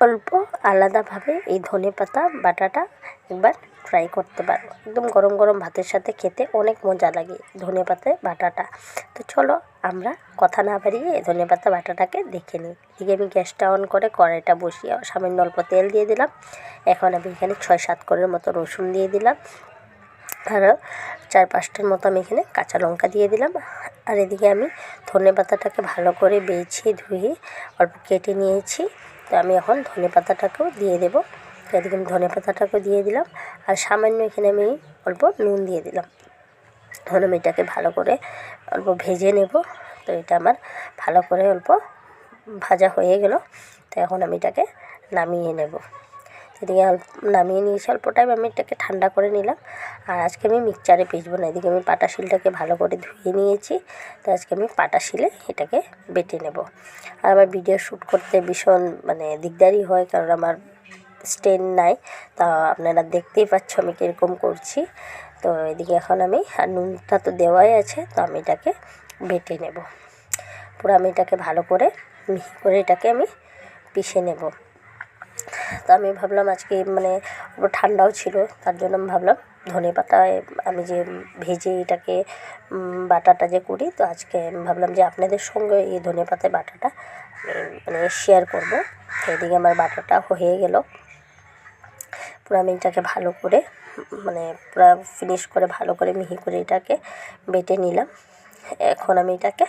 অল্প আলাদাভাবে এই ধনেপাতা বাটাটা একবার ট্রাই করতে পারো। একদম গরম গরম ভাতের সাথে খেতে অনেক মজা লাগে ধনেপাতা বাটাটা। তো চলো আমরা কথা না বাড়িয়ে এই ধনেপাতা বাটাটাকে দেখে নিই। এদিকে আমি গ্যাসটা অন করে কড়াইটা বসিয়ে সামান্য অল্প তেল দিয়ে দিলাম। এখন আমি এখানে 6-7 কোরের মতো রসুন দিয়ে দিলাম, আর 4-5টার মতো আমি এখানে কাঁচা লঙ্কা দিয়ে দিলাম। আর এদিকে আমি ধনেপাতাটাকে ভালো করে বেছে ধুয়ে অল্প কেটে নিয়েছি। তো আমি এখন ধনেপাতাটাকেও দিয়ে দেবো। তো এদিকে আমি ধনেপাতাটাকেও দিয়ে দিলাম, আর সামান্য এখানে আমি অল্প নুন দিয়ে দিলাম। এখন আমি এটাকে ভালো করে অল্প ভেজে নেব। তো এটা আমার ভালো করে অল্প ভাজা হয়ে গেল। তো এখন আমি এটাকে নামিয়ে নেব। এদিকে নামিয়ে নিয়েছি, অল্প টাইম আমি এটাকে ঠান্ডা করে নিলাম। আর আজকে আমি মিক্সচারে পিসবো না, এদিকে আমি পাটা শিলটাকে ভালো করে ধুয়ে নিয়েছি। তো আজকে আমি পাটা শিলে এটাকে বেটে নেব। আর আমার ভিডিও শ্যুট করতে ভীষণ দিকদারি হয়, কারণ আমার স্ট্যান্ড নাই। তা আপনারা দেখতেই পাচ্ছ আমি কীরকম করছি। তো এদিকে এখন আমি, আর নুনটা তো দেওয়াই আছে, তো আমি এটাকে বেটে নেব। পুরো আমি এটাকে ভালো করে মিহি করে এটাকে আমি পিষে নেব। তো আমি ভাবলাম আজকে পুরো ঠান্ডাও ছিল, তার জন্য আমি ভাবলাম ধনেপাতায় আমি যে ভেজে এটাকে বাটাটা যে করি, তো আজকে আমি ভাবলাম যে আপনাদের সঙ্গে এই ধনেপাতায় বাটাটা আমি শেয়ার করব। তো এদিকে আমার বাটাটা হয়ে গেল। পুরো আমি এটাকে ভালো করে পুরো ফিনিশ করে ভালো করে মিহি করে এটাকে বেটে নিলাম। এখন আমি এটাকে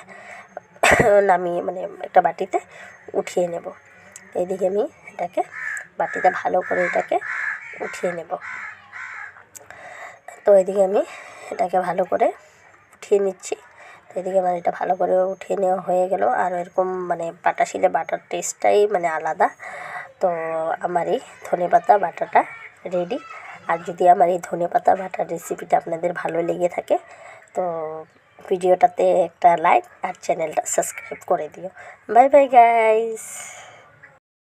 নামিয়ে একটা বাটিতে উঠিয়ে নেব। এইদিকে আমি এটাকে বাটিতে ভালো করে এটাকে উঠিয়ে নেব। তো এদিকে আমি এটাকে ভালো করে উঠিয়ে নিচ্ছি। তো এদিকে আমার এটা ভালো করে উঠিয়ে নেওয়া হয়ে গেল। আর এরকম পাটা শিলে বাটার টেস্টটাই আলাদা। তো আমার এই ধনেপাতা বাটাটা রেডি। আর যদি আমার এই ধনেপাতা বাটার রেসিপিটা আপনাদের ভালো লেগে থাকে, তো ভিডিওটাতে একটা লাইক আর চ্যানেলটা সাবস্ক্রাইব করে দিও। Bye bye guys.